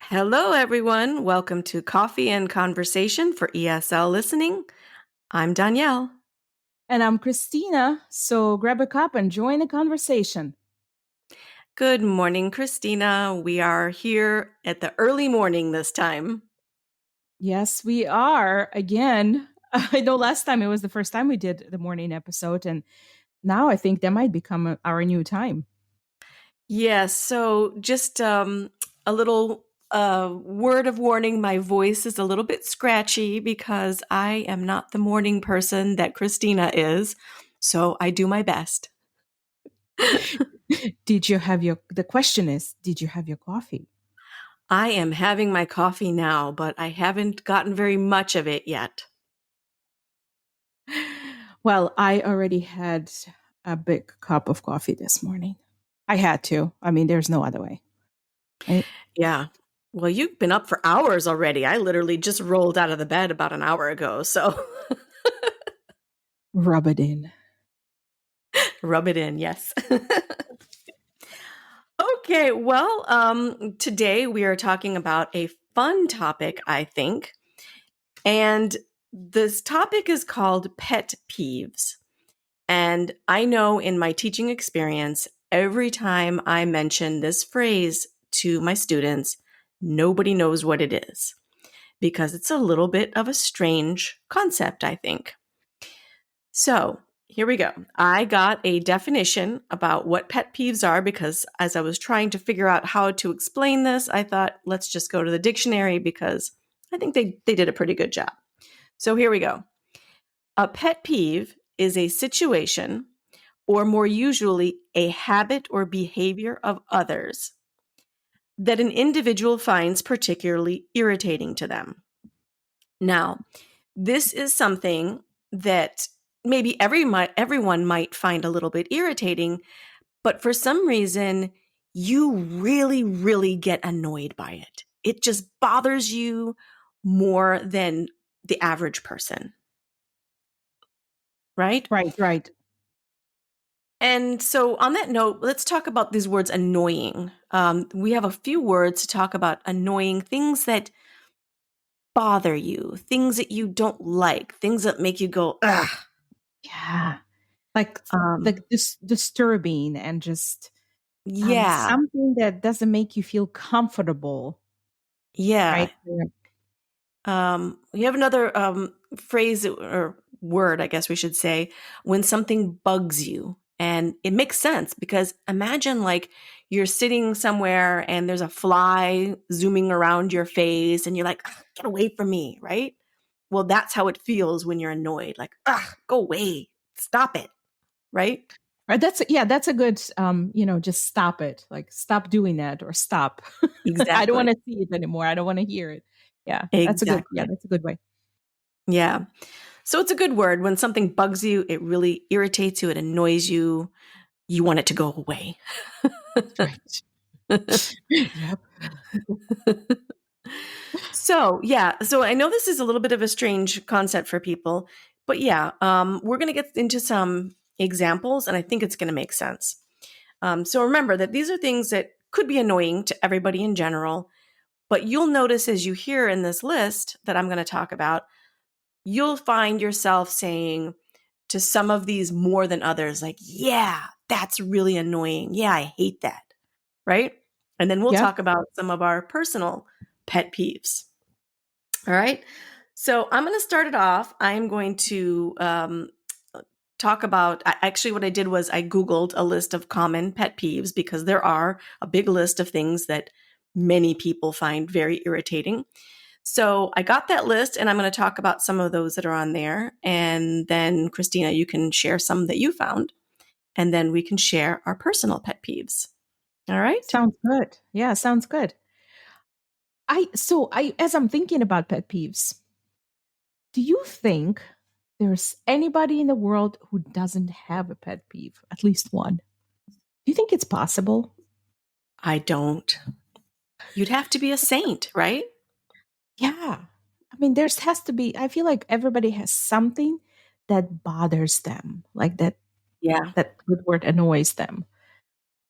Hello, everyone. Welcome to Coffee and Conversation for ESL Listening. I'm Danielle. And I'm Christina, so grab a cup and join the conversation. Good morning, Christina. We are here at the early morning this time. Yes, we are again. I know last time it was the first time we did the morning episode, and now I think that might become our new time. Yes, so just a little word of warning, my voice is a little bit scratchy because I am not the morning person that Christina is. So I do my best. The question is, did you have your coffee? I am having my coffee now, but I haven't gotten very much of it yet. Well, I already had a big cup of coffee this morning. I had to. I mean, there's no other way. Right? Yeah. Well, you've been up for hours already. I literally just rolled out of the bed about an hour ago. So Rub it in. rub it in. Yes. Okay. Well, today we are talking about a fun topic, I think. And this topic is called pet peeves. And I know in my teaching experience, every time I mention this phrase to my students, nobody knows what it is, because it's a little bit of a strange concept, I think. So here we go. I got a definition about what pet peeves are because as I was trying to figure out how to explain this, I thought, let's just go to the dictionary because I think they did a pretty good job. So here we go. A pet peeve is a situation, or more usually, a habit or behavior of others that an individual finds particularly irritating to them. Now, this is something that maybe everyone might find a little bit irritating, but for some reason, you really, really get annoyed by it. It just bothers you more than the average person, right? Right, right. And so, on that note, let's talk about these words annoying. We have a few words to talk about annoying things that bother you, things that you don't like, things that make you go, ugh. Yeah. Like Um, this disturbing and just yeah, something that doesn't make you feel comfortable, yeah. right? Yeah. We have another phrase or word, I guess we should say, when something bugs you. And it makes sense because imagine like you're sitting somewhere and there's a fly zooming around your face and you're like, "Ugh, get away from me, right? Well, that's how it feels when you're annoyed. Like, ugh, go away, stop it, right? Right, that's a good just stop it. Like stop doing that or stop. I don't want Exactly. to see it anymore. I don't want to hear it. Exactly. That's a good way. Yeah. So it's a good word. When something bugs you, it really irritates you, it annoys you, you want it to go away. Right. Yep. So, yeah. So I know this is a little bit of a strange concept for people, but yeah, we're going to get into some examples and I think it's going to make sense. So remember that these are things that could be annoying to everybody in general, but you'll notice as you hear in this list that I'm going to talk about, you'll find yourself saying to some of these more than others, like, yeah, that's really annoying. Yeah, I hate that. Right. And then we'll Yep. talk about some of our personal pet peeves. All right. So I'm going to start it off. I'm going to talk about actually what I did was I Googled a list of common pet peeves because there are a big list of things that many people find very irritating. So I got that list and I'm going to talk about some of those that are on there. And then, Christina, you can share some that you found. And then we can share our personal pet peeves. All right. Sounds good. Yeah, sounds good. I as I'm thinking about pet peeves, do you think there's anybody in the world who doesn't have a pet peeve? At least one. Do you think it's possible? I don't. You'd have to be a saint, right? Yeah. I mean, there's has to be, I feel like everybody has something that bothers them, like Yeah. that good word annoys them.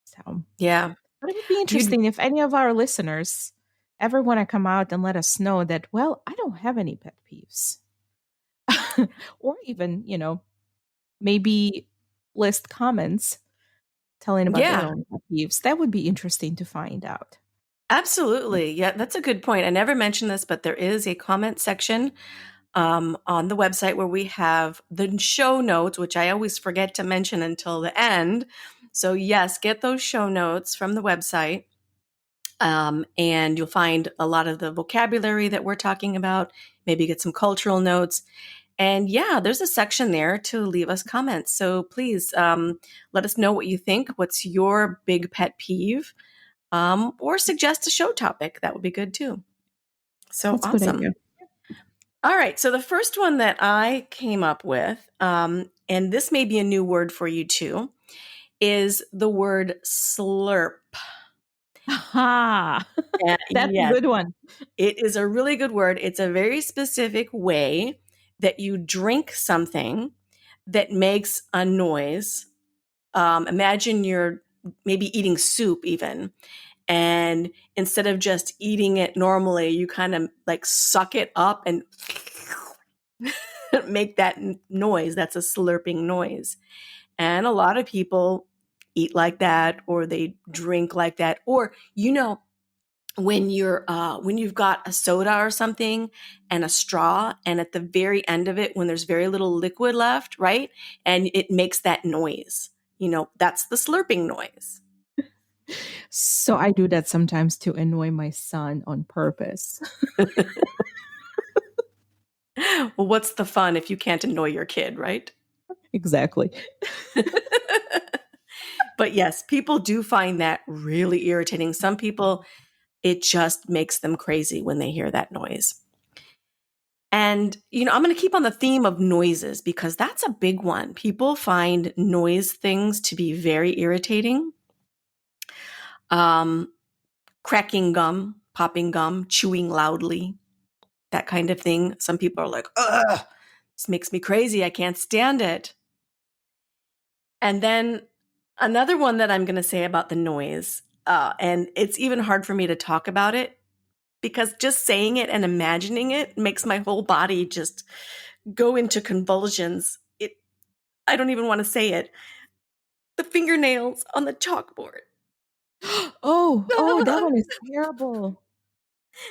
So, Yeah. but it would be You'd interesting if any of our listeners ever want to come out and let us know that, well, I don't have any pet peeves, or even, maybe list comments telling about their Yeah, own pet peeves, that would be interesting to find out. absolutely. Yeah, that's a good point. I never mentioned this, but there is a comment section on the website where we have the show notes, which I always forget to mention until the end. So, yes, get those show notes from the website. And you'll find a lot of the vocabulary that we're talking about, maybe get some cultural notes. And yeah, there's a section there to leave us comments. So please let us know what you think. What's your big pet peeve? Or suggest a show topic. That would be good too. So That's a good idea. awesome. All right. So the first one that I came up with, and this may be a new word for you too, is the word slurp. Aha! That's a Yes, good one. it is a really good word. It's a very specific way that you drink something that makes a noise. Imagine you're maybe eating soup, even. And instead of just eating it normally, you kind of like suck it up and make that noise. That's a slurping noise. And a lot of people eat like that, or they drink like that, or, when you've got a soda or something and a straw, and at the very end of it when there's very little liquid left, right, and it makes that noise, that's the slurping noise. So I do that sometimes to annoy my son on purpose. Well, what's the fun if you can't annoy your kid, right? Exactly. But yes, people do find that really irritating. Some people, it just makes them crazy when they hear that noise. And, I'm going to keep on the theme of noises because that's a big one. People find noise things to be very irritating. Um, Cracking gum, popping gum, chewing loudly, that kind of thing. Some people are like, ugh, this makes me crazy. I can't stand it. And then another one that I'm going to say about the noise, and it's even hard for me to talk about it because just saying it and imagining it makes my whole body just go into convulsions. I don't even want to say it. The fingernails on the chalkboard. Oh, that one is terrible.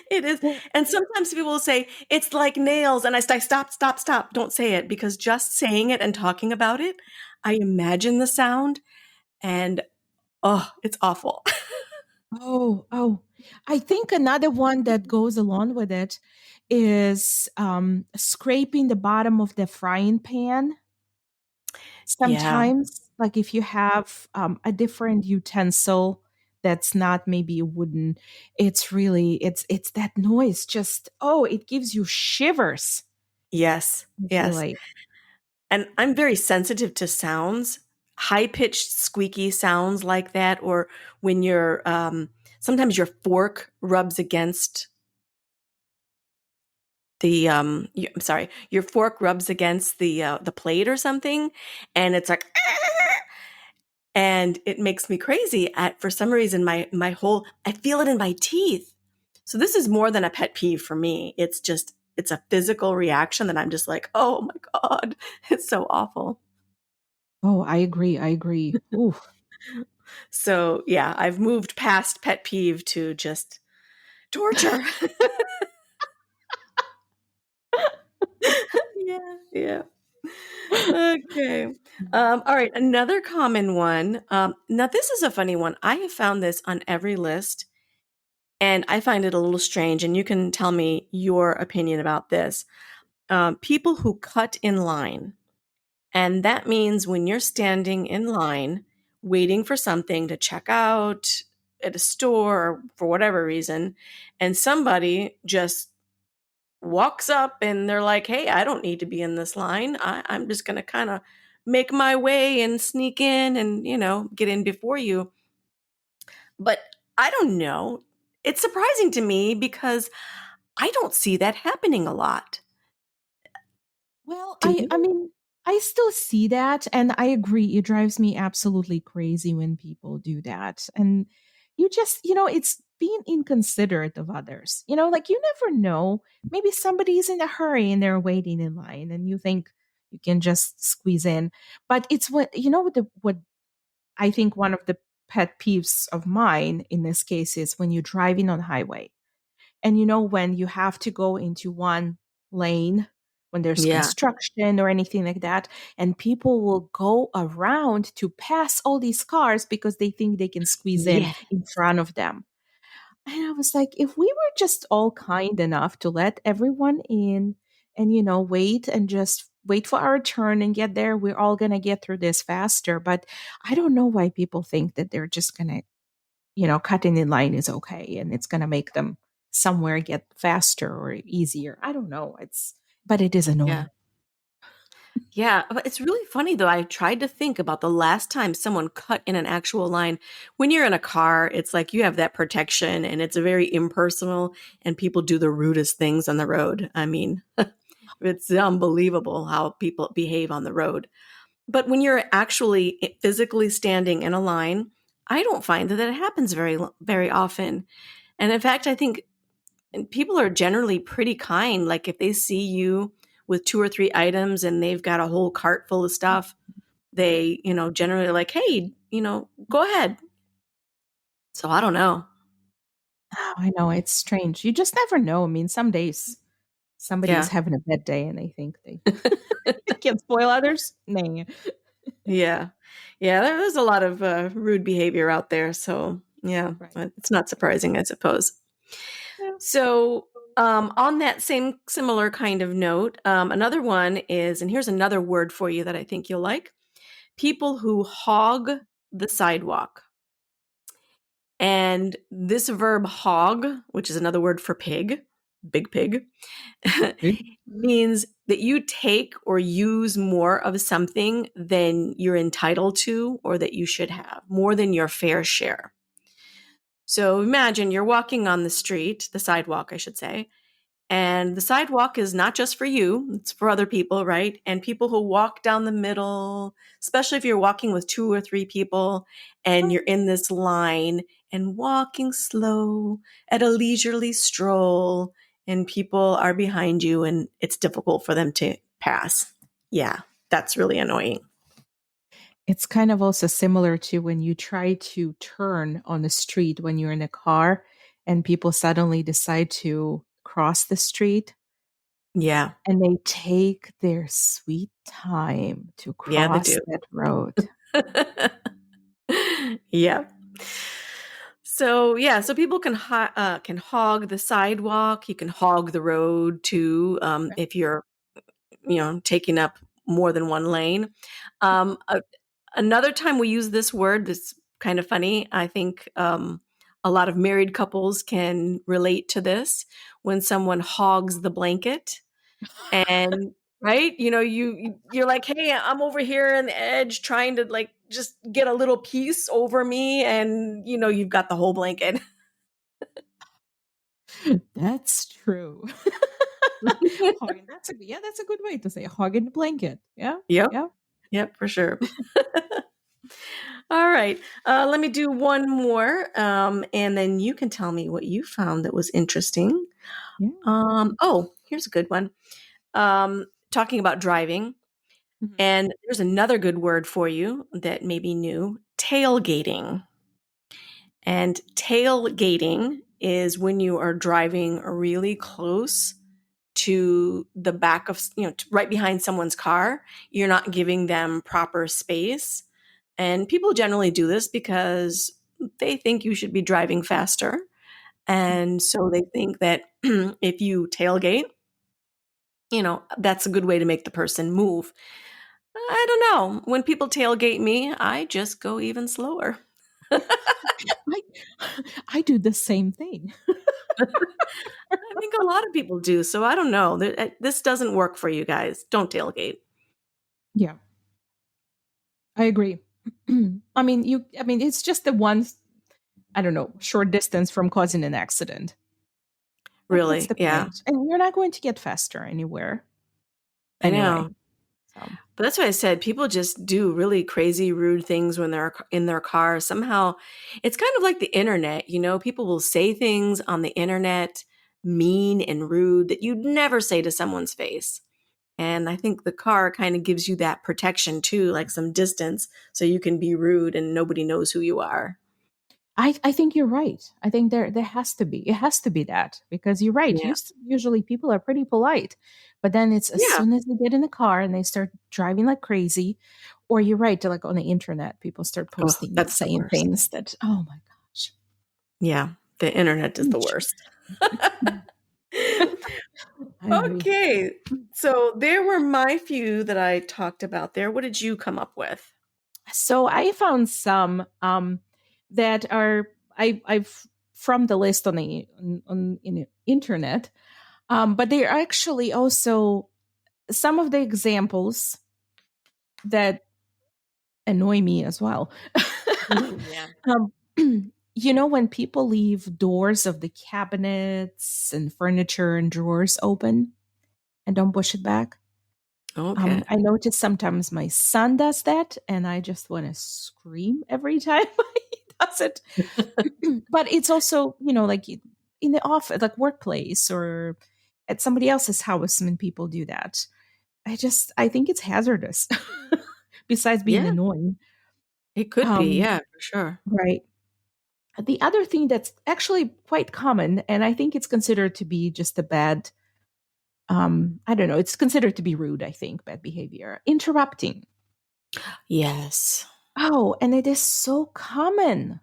It is. Well, And sometimes people will say, it's like nails. And I say, stop, stop, stop. Don't say it, because just saying it and talking about it, I imagine the sound and oh, it's awful. oh. I think another one that goes along with it is scraping the bottom of the frying pan. Yeah. Sometimes, like if you have a different utensil that's not maybe wooden, it's that noise. Just it gives you shivers. Yes. I feel Yes. like. And I'm very sensitive to sounds, high pitched, squeaky sounds like that, or when sometimes your fork rubs against I'm sorry, your fork rubs against the plate or something, and it's like, and it makes me crazy. For some reason, my whole I feel it in my teeth. So this is more than a pet peeve for me. It's a physical reaction that I'm just like, oh my god, it's so awful. Oh, I agree. I agree. Ooh. So yeah, I've moved past pet peeve to just torture. Yeah, yeah. Okay. All right. Another common one. Now, this is a funny one. I have found this on every list, and I find it a little strange. And you can tell me your opinion about this. People who cut in line. And that means when you're standing in line waiting for something to check out at a store or for whatever reason, and somebody just walks up and they're like, hey, I don't need to be in this line. I'm just going to kind of make my way and sneak in and, get in before you. But I don't know. It's surprising to me because I don't see that happening a lot. Well, Do I you? mean, I still see that, and I agree. It drives me absolutely crazy when people do that. And you just, it's being inconsiderate of others. Like you never know. Maybe somebody's in a hurry and they're waiting in line and you think you can just squeeze in. But it's what I think one of the pet peeves of mine in this case is when you're driving on highway and when you have to go into one lane when there's Yeah. construction or anything like that, and people will go around to pass all these cars because they think they can squeeze Yeah. in front of them. And I was like, if we were just all kind enough to let everyone in and, wait and just wait for our turn and get there, we're all going to get through this faster. But I don't know why people think that they're just going to, cutting in line is okay and it's going to make them somewhere get faster or easier. I don't know. But it is Yeah. annoying. Yeah, but it's really funny though. I tried to think about the last time someone cut in an actual line. When you're in a car, it's like you have that protection and it's very impersonal and people do the rudest things on the road. I mean, it's unbelievable how people behave on the road. But when you're actually physically standing in a line, I don't find that that happens very often. And in fact, I think people are generally pretty kind. Like if they see you with two or three items and they've got a whole cart full of stuff, they, generally are like, hey, go ahead. So I don't know. Oh, I know it's strange. You just never know. I mean, some days somebody is Yeah. having a bad day and they think they can't spoil others. Nah. Yeah. Yeah. There's a lot of rude behavior out there. So yeah, Right. but it's not surprising, I suppose. Yeah. So, on that same similar kind of note, another one is, and here's another word for you that I think you'll like, people who hog the sidewalk. And this verb hog, which is another word for pig, big pig, means that you take or use more of something than you're entitled to or that you should have, more than your fair share. So imagine you're walking on the street, the sidewalk, I should say, and the sidewalk is not just for you, it's for other people, right? And people who walk down the middle, especially if you're walking with two or three people and you're in this line and walking slow at a leisurely stroll, and people are behind you and it's difficult for them to pass. Yeah, that's really annoying. It's kind of also similar to when you try to turn on the street when you're in a car and people suddenly decide to cross the street Yeah, and they take their sweet time to yeah, they cross do. that road. Yeah. So yeah, so people can hog the sidewalk. You can hog the road too, if you're taking up more than one lane. A, another time we use this word that's kind of funny. I think a lot of married couples can relate to this when someone hogs the blanket and right, you're like, hey, I'm over here on the edge trying to like just get a little piece over me, and you've got the whole blanket. That's true. That's a good way to say it. Hog in the blanket. Yeah. Yep. Yeah. Yep, for sure. All right. Let me do one more, and then you can tell me what you found that was interesting. Yeah. Oh, here's a good one. Talking about driving, Mhm. and there's another good word for you that may be new: tailgating. And tailgating is when you are driving really close to the back of, right behind someone's car. You're not giving them proper space. And people generally do this because they think you should be driving faster. And so they think that if you tailgate, that's a good way to make the person move. I don't know. When people tailgate me, I just go even slower. I, I do the same thing. I think a lot of people do. So I don't know. This doesn't work for you guys. Don't tailgate. Yeah, I agree. I mean, it's just the one, I don't know, short distance from causing an accident. Like, what's Really. the Yeah, point? And we're not going to get faster anywhere I anyway. know. So But that's why I said people just do really crazy, rude things when they're in their car. Somehow, it's kind of like the internet. People will say things on the internet, mean and rude, that you'd never say to someone's face. And I think the car kind of gives you that protection too, like some distance, so you can be rude and nobody knows who you are. I think you're right. I think there has to be, it has to be that, because you're right. Yeah. Usually people are pretty polite, but then it's as Yeah. soon as they get in the car and they start driving like crazy, or you're right, to like on the internet, people start Oh, posting that's the saying worst. things that, oh my gosh. Yeah. The internet is the Eesh. worst. I agree. Okay. So there were my few that I talked about there. What did you come up with? So I found some that are I've from the list on the in the internet, but they're actually also some of the examples that annoy me as well. Mhm. Yeah. um, when people leave doors of the cabinets and furniture and drawers open and don't push it back. Okay. I notice sometimes my son does that, and I just want to scream every time he does it. But it's also, like in the office, like workplace or at somebody else's house when people do that. I think it's hazardous besides being Yeah, annoying. it could be. Um, Yeah, for sure. right. The other thing that's actually quite common, and I think it's considered to be just a bad, I don't know, it's considered to be rude, I think, bad behavior. Interrupting. Yes. Oh, and it is so common.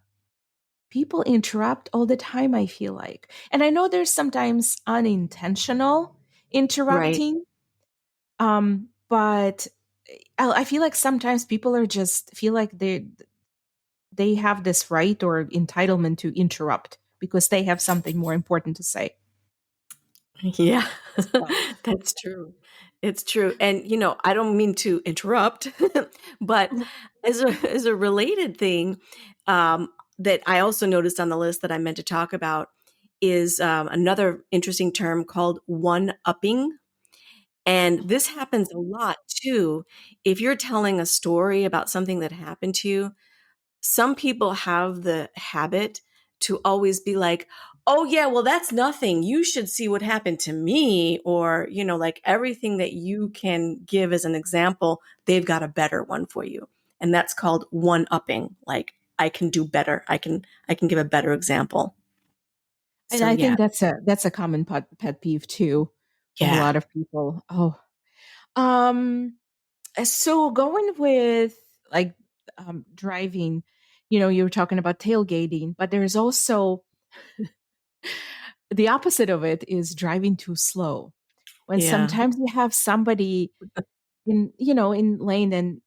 People interrupt all the time, I feel like. And I know there's sometimes unintentional Right. interrupting, but I feel like sometimes people are just feel like they have this right or entitlement to interrupt because they have something more important to say. Yeah, So, that's true. It's true. And, I don't mean to interrupt, but as a related thing, that I also noticed on the list that I meant to talk about is another interesting term called one-upping. And this happens a lot too. If you're telling a story about something that happened to you, some people have the habit to always be like, oh, yeah, well, that's nothing. You should see what happened to me. Or, like everything that you can give as an example, they've got a better one for you. And that's called one upping. Like, I can do better. I can give a better example. and So I yeah. think that's a common pet peeve too of a Yeah. lot of people. Oh, um, so going with like driving, you were talking about tailgating, but there's also the opposite of it is driving too slow. When Yeah. sometimes you have somebody in lane, and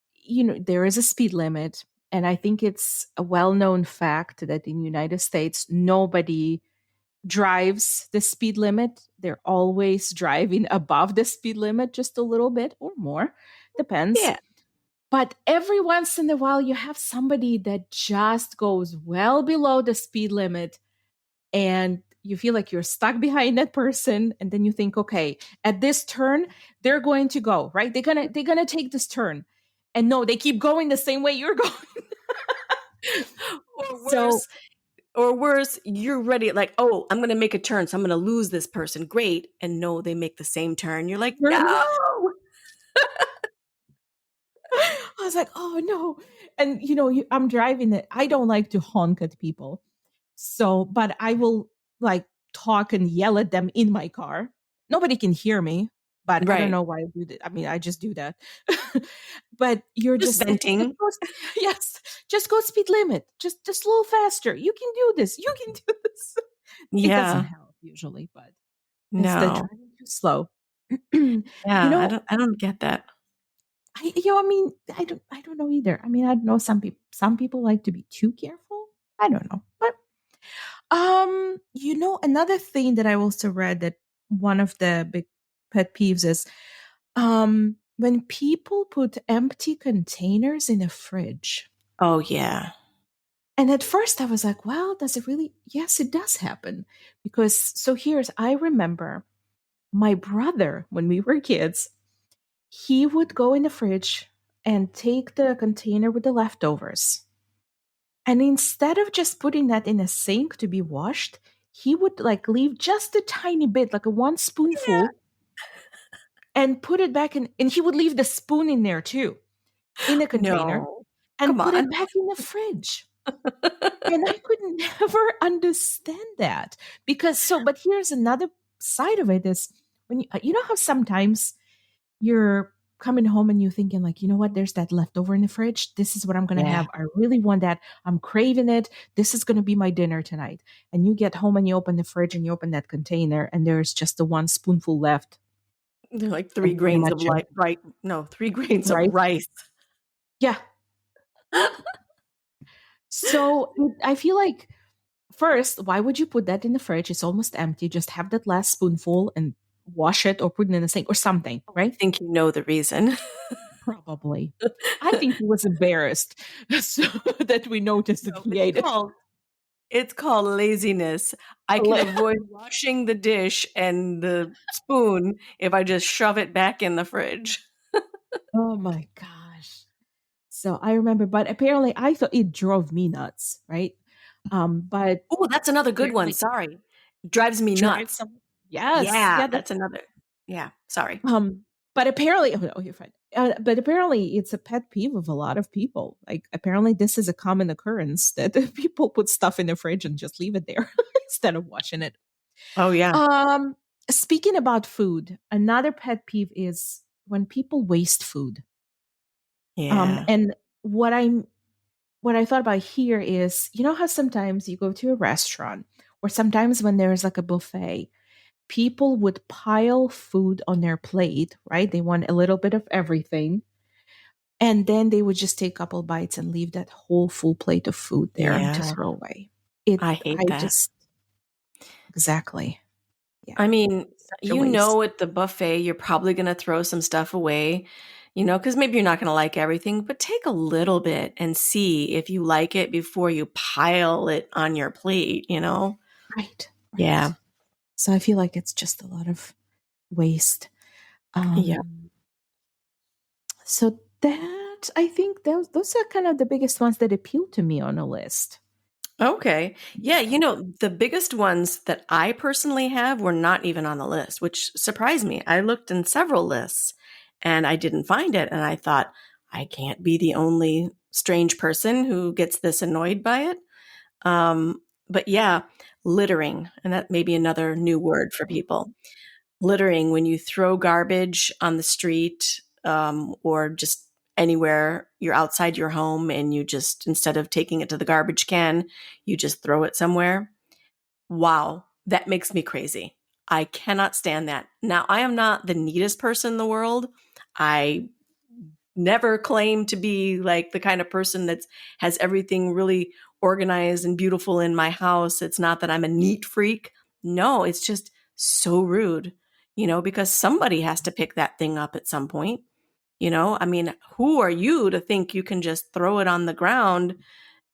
there is a speed limit, and I think it's a well-known fact that in the United States nobody drives the speed limit. They're always driving above the speed limit just a little bit or more, depends. Yeah. But every once in a while you have somebody that just goes well below the speed limit, and you feel like you're stuck behind that person, and then you think, okay, at this turn they're going to go right, they're gonna take this turn, and no, they keep going the same way you're going. Or So worse, you're ready, like, oh, I'm going to make a turn. So I'm going to lose this person. Great. And no, they make the same turn. You're like, no. I was like, oh no. And I'm driving it, I don't like to honk at people. So, but I will like talk and yell at them in my car. Nobody can hear me, but I don't Right. know why I do that. I mean, I just do that. But you're Just just like, venting. yes, just go speed limit. Just a little faster. You can do this. You can do this. It doesn't Yeah. help usually, but it's the No. driving too slow. you Yeah. I know, don't, I don't get that. I mean, I don't know either. I mean, I don't know, some people like to be too careful. I don't know. But another thing that I also read, that one of the big pet peeves is when people put empty containers in a fridge. Oh, yeah. And at first I was like, well, does it really? Yes, it does happen. Because I remember my brother when we were kids, He would go in the fridge and take the container with the leftovers. And instead of just putting that in a sink to be washed, he would like leave just a tiny bit, like a one Yeah. spoonful, and put it back in. And he would leave the spoon in there too, in a container, No. and Come put it on. back in the fridge. And I could never understand that because so. But here's another side of it: is when you know how sometimes you're coming home and you're thinking like, you know what, there's that leftover in the fridge. This is what I'm going to Yeah. have. I really want that. I'm craving it. This is going to be my dinner tonight. And you get home and you open the fridge and you open that container and there's just the one spoonful left They're like and three pretty grains of much light, right? No, 3 grains of right. rice. Yeah. So I feel like first, why would you put that in the fridge? It's almost empty. Just have that last spoonful and wash it or put it in the sink or something, Oh, I right? think you know the reason. Probably. I think he was embarrassed so that we noticed that No, he ate it. it's called laziness. I can avoid washing the dish and the spoon if I just shove it back in the fridge. Oh my gosh. So I remember, but apparently I thought it drove me nuts, right? But Oh, that's another good one. apparently Sorry. Drives me drive nuts. some. Yes, Yeah, yeah, that's that's another. Yeah, sorry. but apparently, oh, no, you're fine. But apparently, it's a pet peeve of a lot of people. Like, apparently, this is a common occurrence that people put stuff in the fridge and just leave it there instead of washing it. Oh, yeah. Um, Speaking about food, another pet peeve is when people waste food. Yeah. And what I thought about here is, you know how sometimes you go to a restaurant or sometimes when there's like a buffet, people would pile food on their plate, right? They want a little bit of everything. And then they would just take a couple bites and leave that whole full plate of food there to Yeah. throw away. I I hate that. just, exactly. Yeah. I mean, Such a you waste. know, at the buffet, you're probably going to throw some stuff away, because maybe you're not going to like everything, but take a little bit and see if you like it before you pile it on your plate. Right. Yeah. Right. So I feel like it's just a lot of waste. Yeah. So that I think those are kind of the biggest ones that appeal to me on a list. Okay. Yeah. The biggest ones that I personally have were not even on the list, which surprised me. I looked in several lists and I didn't find it. And I thought, I can't be the only strange person who gets this annoyed by it. But yeah, littering, and that may be another new word for people. Littering, when you throw garbage on the street, or just anywhere you're outside your home and you just, instead of taking it to the garbage can, you just throw it somewhere. Wow, that makes me crazy. I cannot stand that. Now, I am not the neatest person in the world. I never claim to be like the kind of person that has everything really organized and beautiful in my house. It's not that I'm a neat freak. No, it's just so rude, because somebody has to pick that thing up at some point. I mean, who are you to think you can just throw it on the ground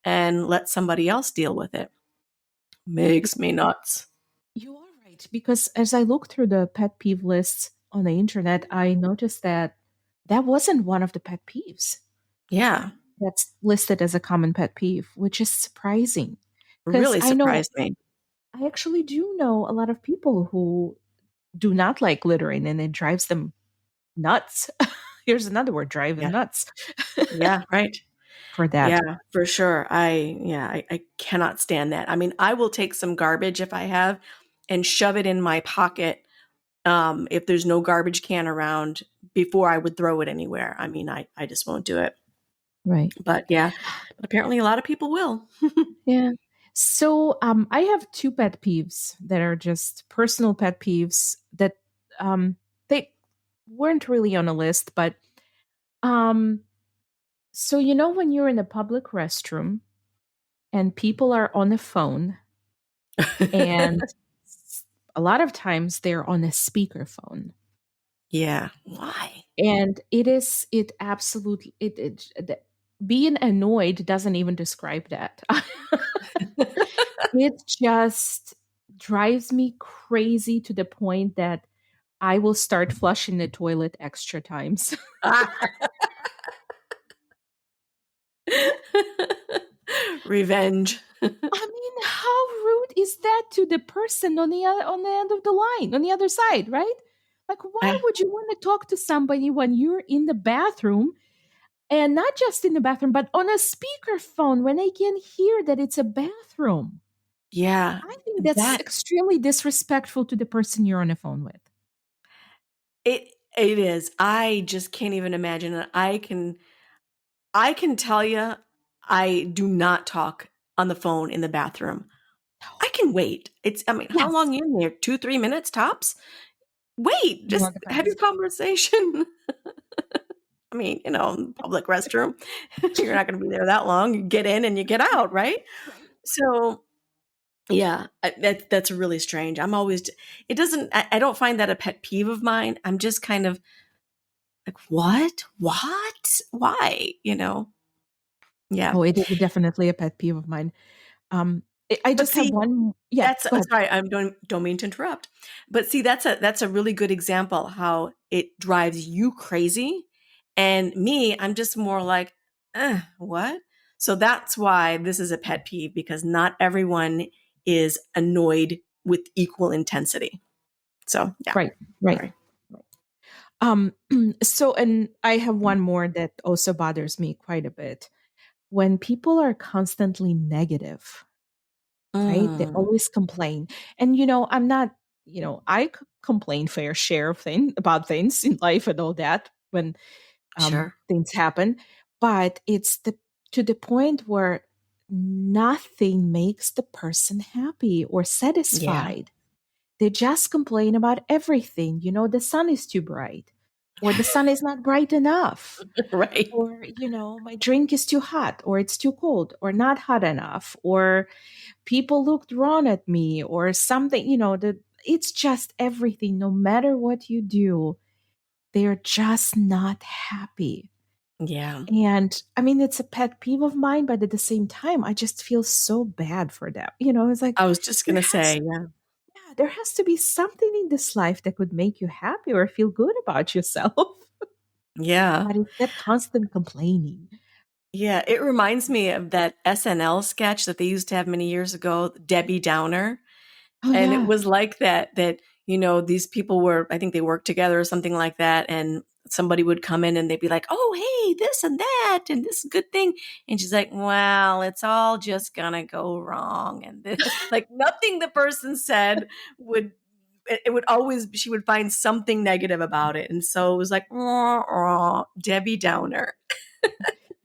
and let somebody else deal with it? Makes me nuts. You are right because as I look through the pet peeve lists on the internet, I noticed that that wasn't one of the pet peeves Yeah, that's listed as a common pet peeve, which is surprising because really I know surprised me. I actually do know a lot of people who do not like littering and it drives them nuts. Here's another word, drive them Yeah. nuts Yeah, right. for that. Yeah, for sure. I cannot stand that. I mean, I will take some garbage if I have and shove it in my pocket, if there's no garbage can around, before I would throw it anywhere. I mean, I just won't do it. Right. But yeah, but apparently a lot of people will. Yeah. So I have two pet peeves that are just personal pet peeves that they weren't really on a list, but um so you know when you're in a public restroom and people are on the phone and a lot of times they're on a speakerphone Yeah. Why? and it absolutely being annoyed doesn't even describe that. It just drives me crazy to the point that I will start flushing the toilet extra times. Revenge. I mean, how rude is that to the person on on the end of the line, on the other side, right? Like, why would you want to talk to somebody when you're in the bathroom, and not just in the bathroom, but on a speakerphone when they can hear that it's a bathroom? Yeah, I think that's that extremely disrespectful to the person you're on the phone with. it is. I just can't even imagine it. I can tell you I do not talk on the phone in the bathroom. I can wait. I mean, how Yes. long you in there? 2, 3 minutes tops? Wait, Well, just have your depends. conversation. I mean, public restroom. You're not going to be there that long. You get in and you get out, right? Right. So, yeah, that's really strange. It doesn't, I don't find that a pet peeve of mine. I'm just kind of like, what? What? Why? Yeah. Oh, it is definitely a pet peeve of mine. I But just have see, one. Yeah, that's go ahead. sorry, I don't mean to interrupt. But see, that's a really good example how it drives you crazy. And me, I'm just more like, what? So that's why this is a pet peeve because not everyone is annoyed with equal intensity. So yeah, Right, right. sorry. Um, so, and I have one more that also bothers me quite a bit. When people are constantly negative, right? They Mm, always complain. And, I'm not, complain fair share of about things in life and all that when sure. things happen. But it's to the point where nothing makes the person happy or Yeah. satisfied. They just complain about everything. The sun is too bright, or the sun is not bright enough, Right. or, my drink is too hot, or it's too cold, or not hot enough, or people looked wrong at me, or something, it's just everything. No matter what you do, they're just not happy. Yeah. And I mean, it's a pet peeve of mine, but at the same time, I just feel so bad for them. It's like I was just there gonna has say, yeah. yeah, there has to be something in this life that could make you happy or feel good about yourself. Yeah. But it's that constant complaining. Yeah. It reminds me of that SNL sketch that they used to have many years ago, Debbie Downer. Oh And it yeah. was like that these people were, I think they worked together or something like that, and somebody would come in and they'd be like, oh, hey, this and that and this is a good thing, and she's like, well, it's all just gonna go wrong, and like nothing the person said would it would always, she would find something negative about it, and so it was like, Debbie Downer.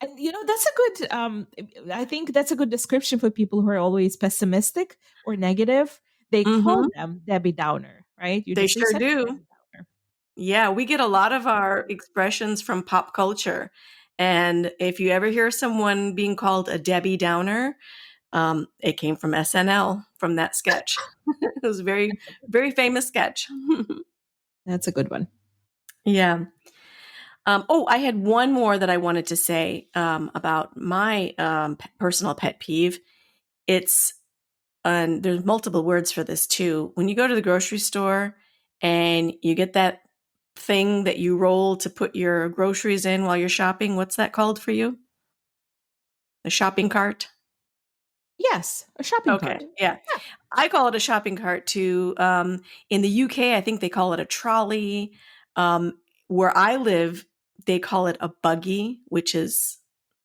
And that's a good I think that's a good description for people who are always pessimistic or negative. They call Hmm. them Debbie Downer, right? You They just say sure such a do. Debbie Downer. Yeah, we get a lot of our expressions from pop culture. And if you ever hear someone being called a Debbie Downer, it came from SNL, from that sketch. It was a very, very famous sketch. That's a good one. Yeah. Oh, I had one more that I wanted to say about my personal pet peeve. It's, and there's multiple words for this too. When you go to the grocery store and you get that thing that you roll to put your groceries in while you're shopping, what's that called for you? The shopping cart? Yes, a shopping Okay, cart. yeah. Yeah. I call it a shopping cart too. In the UK, I think they call it a trolley. Um, where I live, they call it a buggy, which is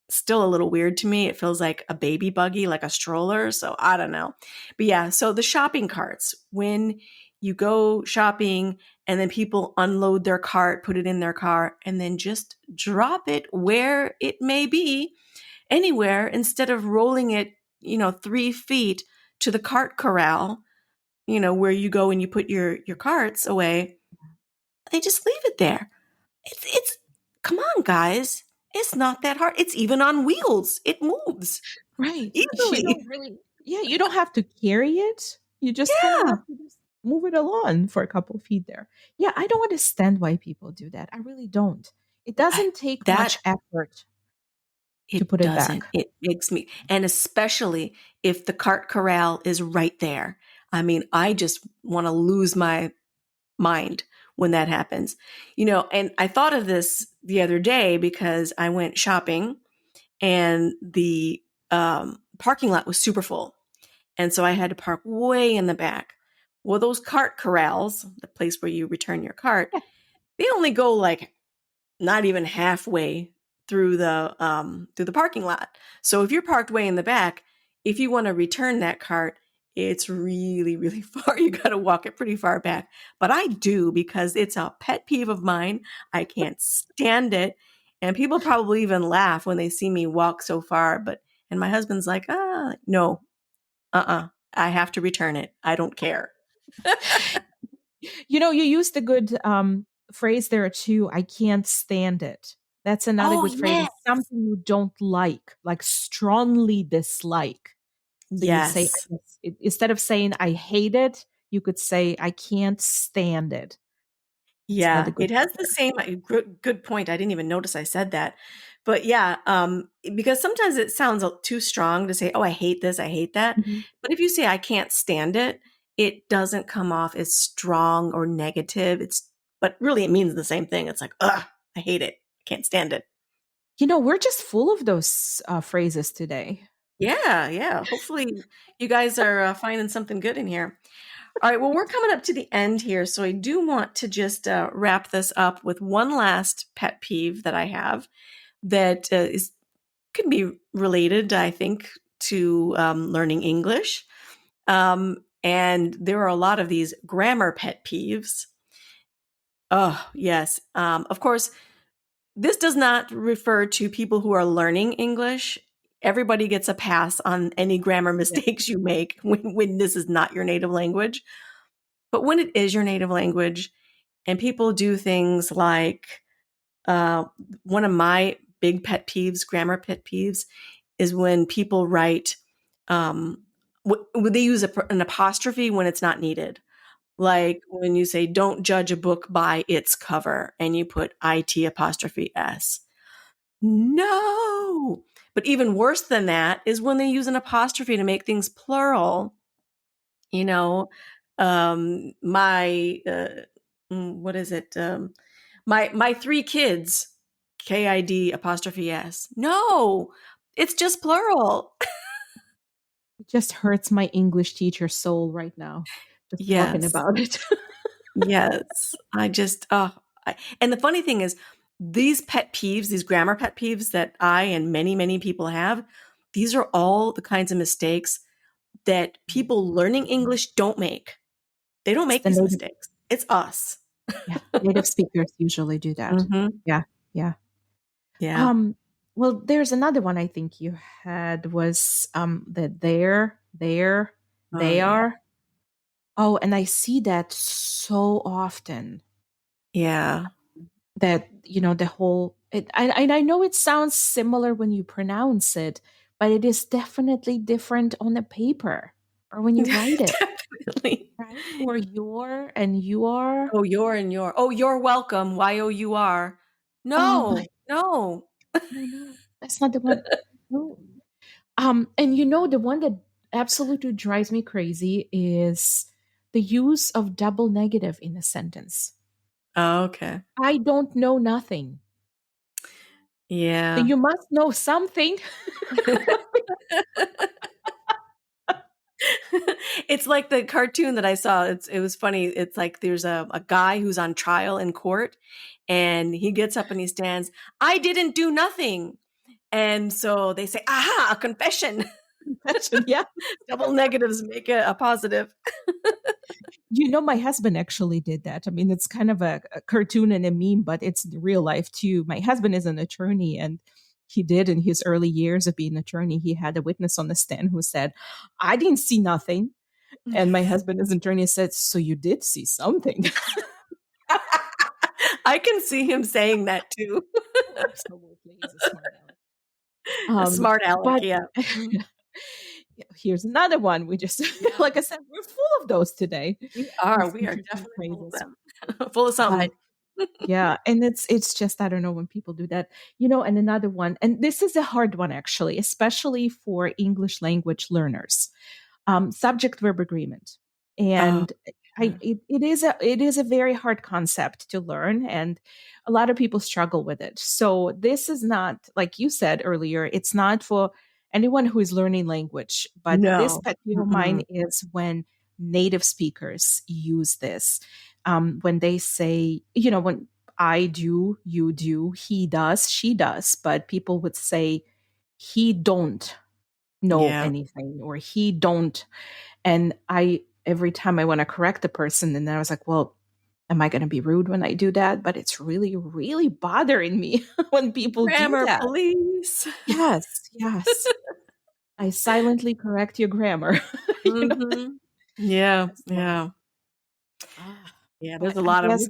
still a little weird to me. It feels like a baby buggy, like a stroller. So I don't know. But yeah, so the shopping carts, when you go shopping and then people unload their cart, put it in their car, and then just drop it where it may be, anywhere, instead of rolling it, 3 feet to the cart corral, where you go and you put your carts away. They just leave it there. It's come on, guys. It's not that hard. It's even on wheels. It moves Right. You easily. don't really, yeah, you don't have to carry it. You just kind of Yeah. have to just move it along for a couple feet there. Yeah, I don't understand why people do that. I really don't. It I, doesn't take that much effort to it put it doesn't. back. It makes me, and especially if the cart corral is right there. I mean, I just want to lose my mind when that happens. And I thought of this the other day because I went shopping and the parking lot was super full. And so I had to park way in the back. Well, those cart corrals, the place where you return your cart, Yeah. they only go like not even halfway through the parking lot. So if you're parked way in the back, if you want to return that cart, it's really, really far. You got to walk it pretty far back. But I do because it's a pet peeve of mine. I can't stand it. And people probably even laugh when they see me walk so far. And my husband's like, no, I have to return it. I don't care. You used a good phrase there too. I can't stand it. That's another Oh, good phrase. yes. It's something you don't like strongly dislike. So you say, Yes. instead of saying I hate it, you could say I can't stand it. It's another Yeah, good it has one the there. same good point. I didn't even notice I said that. But yeah, because sometimes it sounds too strong to say, "Oh, I hate this, I hate that." Mhm. But if you say I can't stand it, it doesn't come off as strong or negative. But really it means the same thing. It's like, "Ugh, I hate it. I can't stand it." We're just full of those phrases today. Yeah, yeah. Hopefully you guys are finding something good in here. All right, well, we're coming up to the end here, so I do want to just wrap this up with one last pet peeve that I have that is can be related, I think, to learning English. And there are a lot of these grammar pet peeves. Oh, yes. Of course, this does not refer to people who are learning English. Everybody gets a pass on any grammar Yeah. mistakes you make when this is not your native language. But when it is your native language, and people do things like uh, one of my big pet peeves, grammar pet peeves, is when people write, when they use an apostrophe when it's not needed. Like when you say, don't judge a book by its cover, and you put IT apostrophe S. No. But even worse than that is when they use an apostrophe to make things plural. You know, my, what is it? My three kids, KID apostrophe S. No, it's just plural. It just hurts my English teacher's soul right now, just talking Yes. about it. Yes. And the funny thing is, these pet peeves, these grammar pet peeves that I and many, many people have, these are all the kinds of mistakes that people learning English don't make. They don't It's make the these native, mistakes. It's us. yeah, native speakers usually do that. Hmm. Yeah, yeah. Yeah. Um, well, there's another one I think you had was the there, Oh, they yeah. are. Oh, and I see that so often Yeah. that, the whole I know it sounds similar when you pronounce it, but it is definitely different on the paper or when you write it, Definitely. right? Or your and you are. Oh, you're and your. Oh, you're welcome. YOUR. Oh my, No, no. no, no. That's not the one. No. And the one that absolutely drives me crazy is the use of double negative in a sentence. Oh, okay. I don't know nothing. Then Yeah. you must know something. It's like the cartoon that I saw. It was funny. It's like there's a guy who's on trial in court and he gets up and he stands, I didn't do nothing. And so they say, aha, a confession. Confession, yeah. Double negatives make a positive. My husband actually did that. I mean, it's kind of a cartoon and a meme, but it's real life too. My husband is an attorney, and he did in his early years of being an attorney. He had a witness on the stand who said, I didn't see nothing. And my husband is an attorney said, so you did see something. I can see him saying that too. Oh, absolutely. He's a smart aleck. A smart aleck, But yeah. Mhm. here's another one. We just, Yeah. like I said, we're full of those today. We are. These We are interesting definitely full of phrases. them. Full of But something. yeah, and it's just I don't know when people do that. And another one, and this is a hard one actually, especially for English language learners. Subject verb agreement. Oh, And Yeah. it is a very hard concept to learn, and a lot of people struggle with it. So this is not, like you said earlier, it's not for anyone who is learning language. But this No. pet peeve of mine Mm-mm. is when native speakers use this, when they say, when I do, you do, he does, she does, but people would say he don't know Yeah. anything, or he don't. And I, every time I want to correct the person, and then I was like, well, am I going to be rude when I do that? But it's really, really bothering me when people do Grammar that. police. Yes, yes. I silently correct your grammar. Hmm. Yeah. So, Yeah. ah, Yeah. There's but a I lot of guess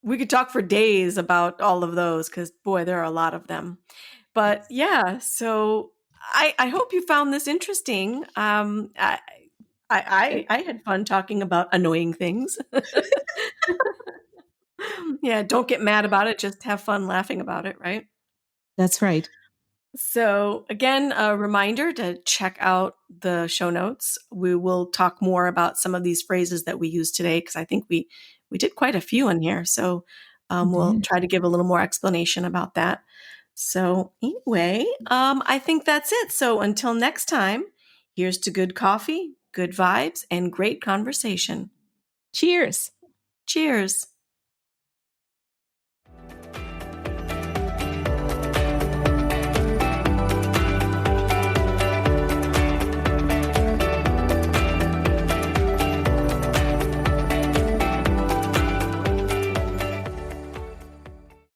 we could talk for days about all of those because boy, there are a lot of them. But yes, yeah, so I hope you found this interesting. I had fun talking about annoying things. Yeah, don't get mad about it. Just have fun laughing about it, right? that's right. So, again, a reminder to check out the show notes. We will talk more about some of these phrases that we use today because I think we did quite a few in here. So, You we'll did. try to give a little more explanation about that. So, anyway, I think that's it. So, until next time, here's to good coffee, good vibes, and great conversation. Cheers. Cheers.